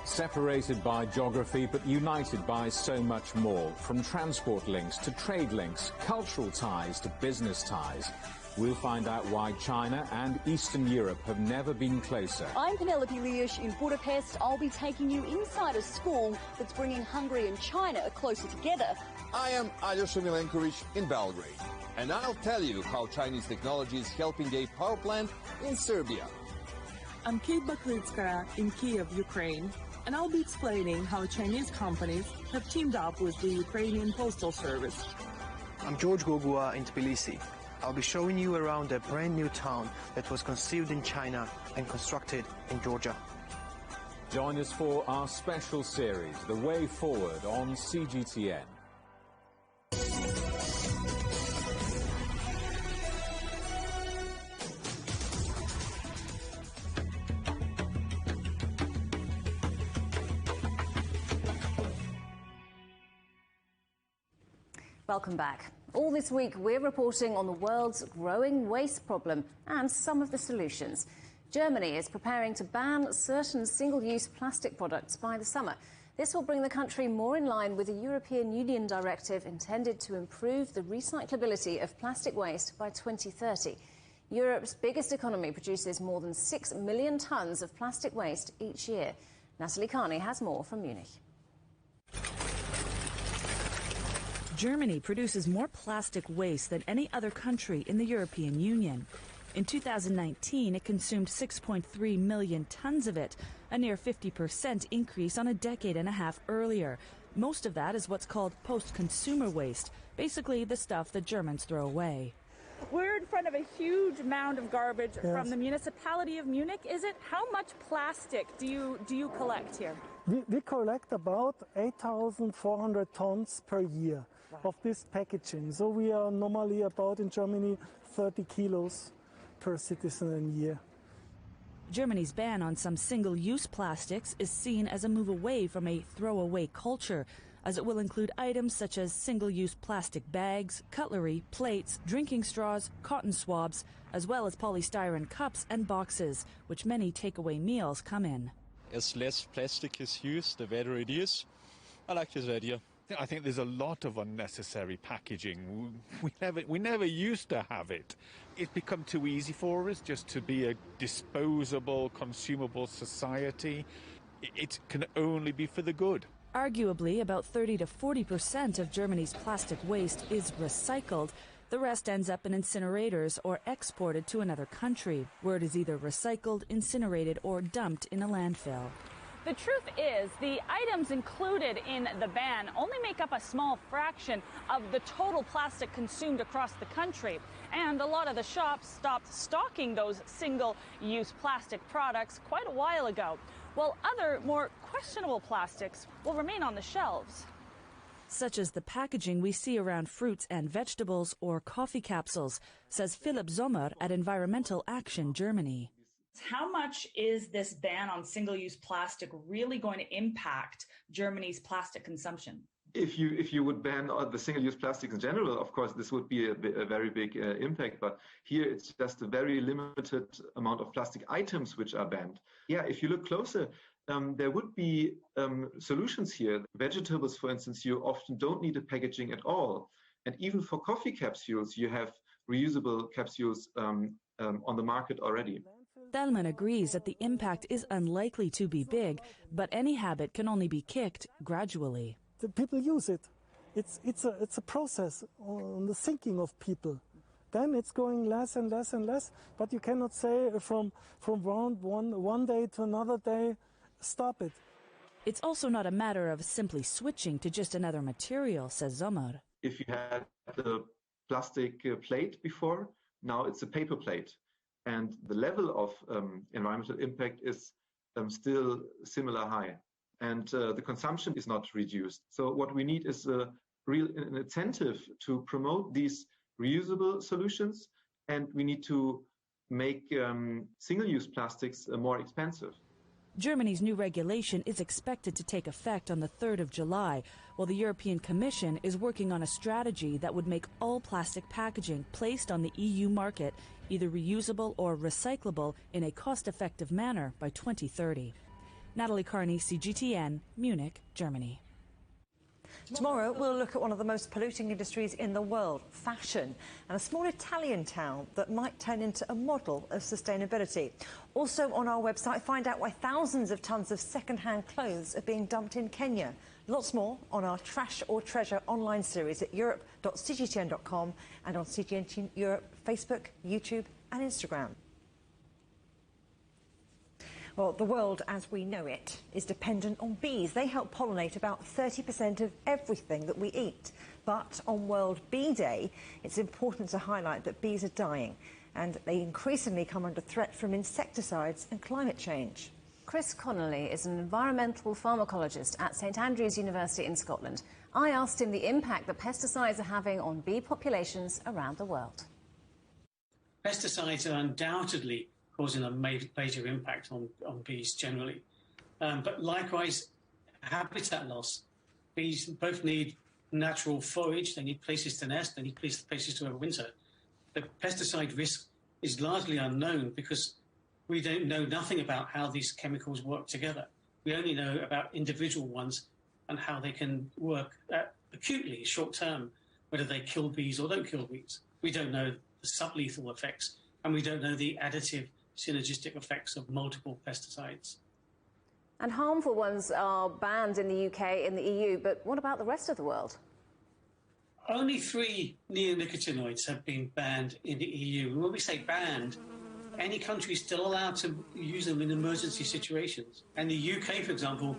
Separated by geography, but united by so much more. From transport links to trade links, cultural ties to business ties. We'll find out why China and Eastern Europe have never been closer. I'm Penelope Liesch in Budapest. I'll be taking you inside a school that's bringing Hungary and China closer together. I am Aljoša Milenkovic in Belgrade. And I'll tell you how Chinese technology is helping a power plant in Serbia. I'm Kate Baklitskaya in Kiev, Ukraine. And I'll be explaining how Chinese companies have teamed up with the Ukrainian Postal Service. I'm George Gogua in Tbilisi. I'll be showing you around a brand new town that was conceived in China and constructed in Georgia. Join us for our special series, The Way Forward on CGTN. Welcome back. All this week, we're reporting on the world's growing waste problem and some of the solutions. Germany is preparing to ban certain single-use plastic products by the summer. This will bring the country more in line with a European Union directive intended to improve the recyclability of plastic waste by 2030. Europe's biggest economy produces more than 6 million tonnes of plastic waste each year. Natalie Carney has more from Munich. Germany produces more plastic waste than any other country in the European Union. In 2019, it consumed 6.3 million tons of it, a near 50% increase on a decade and a half earlier. Most of that is what's called post-consumer waste, basically the stuff that Germans throw away. We're in front of a huge mound of garbage from the municipality of Munich. Is it, how much plastic do you collect here? We collect about 8,400 tons per year of this packaging. So we are normally about in Germany 30 kilos per citizen a year. Germany's ban on some single-use plastics is seen as a move away from a throwaway culture, as it will include items such as single-use plastic bags, cutlery, plates, drinking straws, cotton swabs, as well as polystyrene cups and boxes, which many takeaway meals come in. As less plastic is used, the better it is. I like this idea. I think there's a lot of unnecessary packaging. We never used to have it. It's become too easy for us just to be a disposable, consumable society. It can only be for the good. Arguably, about 30 to 40% of Germany's plastic waste is recycled. The rest ends up in incinerators or exported to another country, where it is either recycled, incinerated, or dumped in a landfill. The truth is, the items included in the ban only make up a small fraction of the total plastic consumed across the country. And a lot of the shops stopped stocking those single-use plastic products quite a while ago, while other, more questionable plastics will remain on the shelves. Such as the packaging we see around fruits and vegetables or coffee capsules, says Philipp Sommer at Environmental Action Germany. How much is this ban on single-use plastic really going to impact Germany's plastic consumption? If you would ban the single-use plastics in general, of course, this would be a very big impact. But here it's just a very limited amount of plastic items which are banned. Yeah, if you look closer, there would be solutions here. Vegetables, for instance, you often don't need a packaging at all. And even for coffee capsules, you have reusable capsules on the market already. Thelman agrees that the impact is unlikely to be big, but any habit can only be kicked gradually. The people use it. It's a process on the thinking of people. Then it's going less and less and less, but you cannot say from one day to another day, stop it. It's also not a matter of simply switching to just another material, says Sommer. If you had the plastic plate before, now it's a paper plate. And the level of environmental impact is still similar high. And the consumption is not reduced. So what we need is an incentive to promote these reusable solutions, and we need to make single-use plastics more expensive. Germany's new regulation is expected to take effect on the 3rd of July, while the European Commission is working on a strategy that would make all plastic packaging placed on the EU market either reusable or recyclable in a cost-effective manner by 2030. Natalie Carney, CGTN, Munich, Germany. Tomorrow, we'll look at one of the most polluting industries in the world, fashion, and a small Italian town that might turn into a model of sustainability. Also on our website, find out why thousands of tons of second-hand clothes are being dumped in Kenya. Lots more on our Trash or Treasure online series at europe.cgtn.com and on CGTN Europe, Facebook, YouTube and Instagram. Well, the world as we know it is dependent on bees. They help pollinate about 30% of everything that we eat. But on World Bee Day, it's important to highlight that bees are dying, and they increasingly come under threat from insecticides and climate change. Chris Connolly is an environmental pharmacologist at St Andrews University in Scotland. I asked him the impact that pesticides are having on bee populations around the world. Pesticides are undoubtedly causing a major impact on bees generally. But likewise, habitat loss. Bees both need natural forage, they need places to nest, they need places to overwinter. The pesticide risk is largely unknown because we don't know nothing about how these chemicals work together. We only know about individual ones and how they can work acutely, short term, whether they kill bees or don't kill bees. We don't know the sublethal effects, and we don't know the additive synergistic effects of multiple pesticides. And harmful ones are banned in the UK and the EU, but what about the rest of the world? Only 3 neonicotinoids have been banned in the EU. And when we say banned, any country is still allowed to use them in emergency situations. And the UK, for example,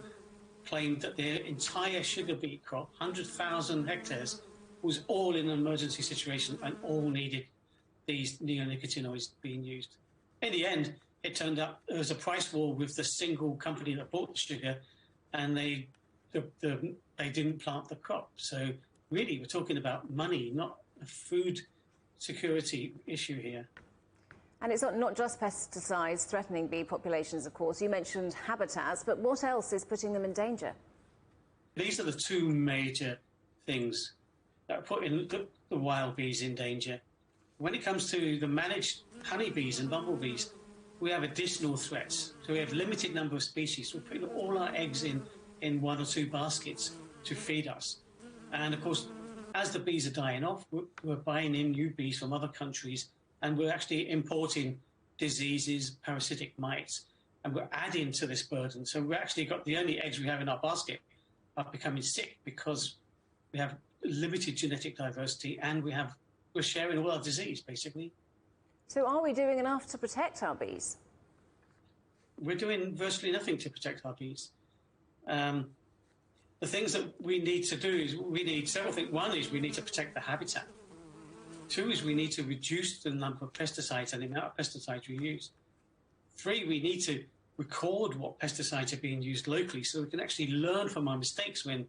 claimed that their entire sugar beet crop, 100,000 hectares, was all in an emergency situation and all needed these neonicotinoids being used. In the end, it turned out there was a price war with the single company that bought the sugar, and they didn't plant the crop. So really, we're talking about money, not a food security issue here. And it's not just pesticides threatening bee populations, of course. You mentioned habitats, but what else is putting them in danger? These are the 2 major things that are putting the wild bees in danger. When it comes to the managed honeybees and bumblebees, we have additional threats. So we have a limited number of species. We're putting all our eggs in 1 or 2 baskets to feed us. And of course, as the bees are dying off, we're buying in new bees from other countries, and we're actually importing diseases, parasitic mites, and we're adding to this burden. So we've actually got the only eggs we have in our basket are becoming sick because we have limited genetic diversity and we're sharing all our disease, basically. So are we doing enough to protect our bees? we're doing virtually nothing to protect our bees. The things that we need to do is we need several things. One is we need to protect the habitat. Two is we need to reduce the number of pesticides and the amount of pesticides we use. Three, we need to record what pesticides are being used locally so we can actually learn from our mistakes when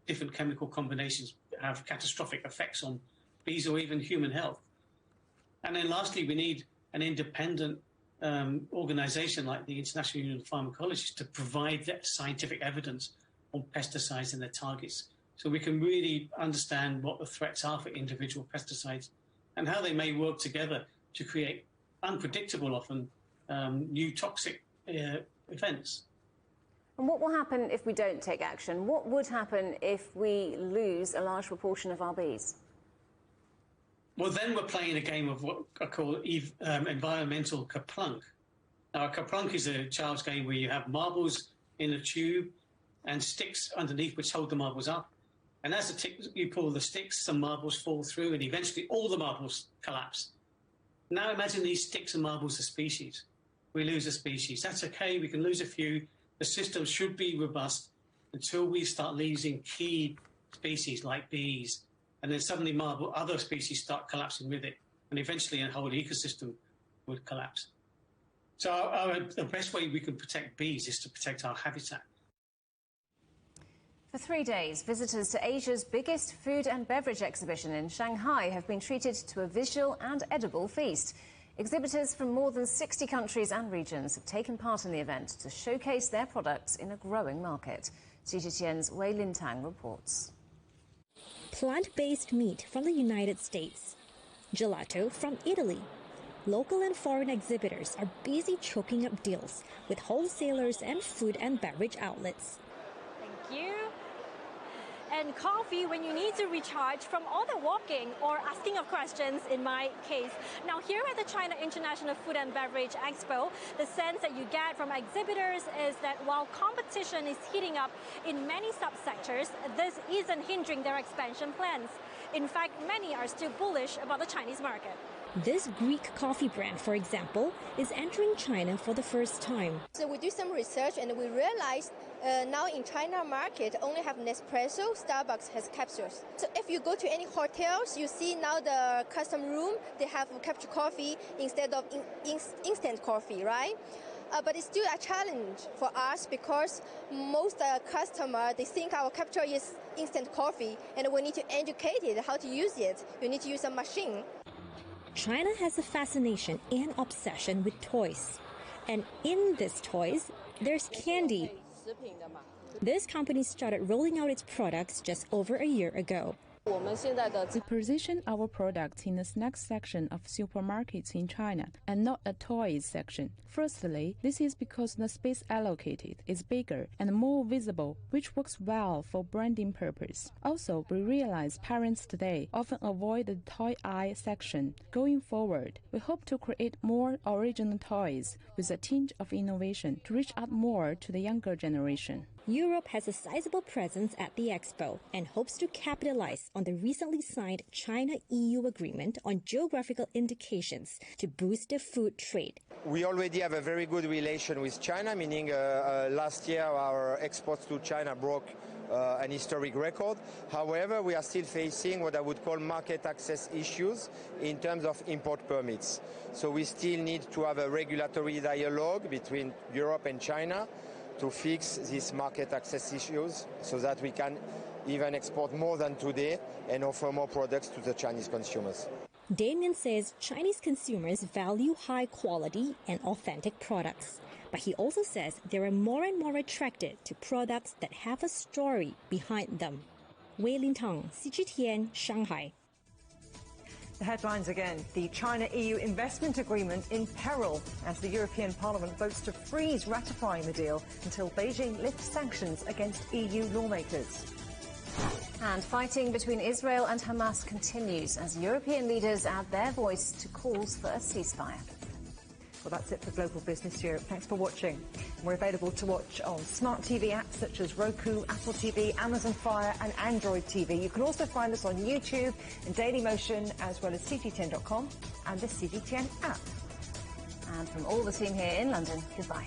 different chemical combinations have catastrophic effects on bees or even human health. And then lastly, we need an independent organization like the International Union of Pharmacologists to provide that scientific evidence on pesticides and their targets so we can really understand what the threats are for individual pesticides and how they may work together to create unpredictable, often new toxic events. And what will happen if we don't take action? What would happen if we lose a large proportion of our bees? Well, then we're playing a game of what I call environmental kerplunk. Now, a kerplunk is a child's game where you have marbles in a tube and sticks underneath which hold the marbles up. And as you pull the sticks, some marbles fall through and eventually all the marbles collapse. Now imagine these sticks and marbles are species. We lose a species. That's okay, we can lose a few. The system should be robust until we start losing key species like bees. And then suddenly other species start collapsing with it. And eventually a whole ecosystem would collapse. So the best way we can protect bees is to protect our habitat. For 3 days, visitors to Asia's biggest food and beverage exhibition in Shanghai have been treated to a visual and edible feast. Exhibitors from more than 60 countries and regions have taken part in the event to showcase their products in a growing market. CGTN's Wei Lintang reports. Plant-based meat from the United States, gelato from Italy. Local and foreign exhibitors are busy choking up deals with wholesalers and food and beverage outlets. Thank you. And coffee when you need to recharge from all the walking or asking of questions in my case. Now here at the China International Food and Beverage Expo, the sense that you get from exhibitors is that while competition is heating up in many subsectors, this isn't hindering their expansion plans. In fact, many are still bullish about the Chinese market. This Greek coffee brand, for example, is entering China for the first time. So we do some research and we realized now in China market only have Nespresso, Starbucks has capsules. So if you go to any hotels, you see now the custom room, they have capsule coffee instead of instant coffee, right? But it's still a challenge for us because most customers, they think our capsule is instant coffee and we need to educate it how to use it. You need to use a machine. China has a fascination and obsession with toys. And in these toys, there's candy. This company started rolling out its products just over a year ago. We position our products in the snacks section of supermarkets in China and not a toys section. Firstly, this is because the space allocated is bigger and more visible, which works well for branding purpose. Also, we realize parents today often avoid the toy aisle section. Going forward, we hope to create more original toys with a tinge of innovation to reach out more to the younger generation. Europe has a sizable presence at the expo and hopes to capitalize on the recently signed China-EU agreement on geographical indications to boost the food trade. We already have a very good relation with China, meaning last year our exports to China broke an historic record. However, we are still facing what I would call market access issues in terms of import permits. So we still need to have a regulatory dialogue between Europe and China to fix these market access issues so that we can even export more than today and offer more products to the Chinese consumers. Damien says Chinese consumers value high quality and authentic products. But he also says they are more and more attracted to products that have a story behind them. Wei Lintang, CGTN, Shanghai. The headlines again. The China-EU investment agreement in peril as the European Parliament votes to freeze ratifying the deal until Beijing lifts sanctions against EU lawmakers. And fighting between Israel and Hamas continues as European leaders add their voice to calls for a ceasefire. Well, that's it for Global Business Europe. Thanks for watching. We're available to watch on smart TV apps such as Roku, Apple TV, Amazon Fire and Android TV. You can also find us on YouTube and Dailymotion, as well as CGTN.com and the CGTN app. And from all the team here in London, goodbye.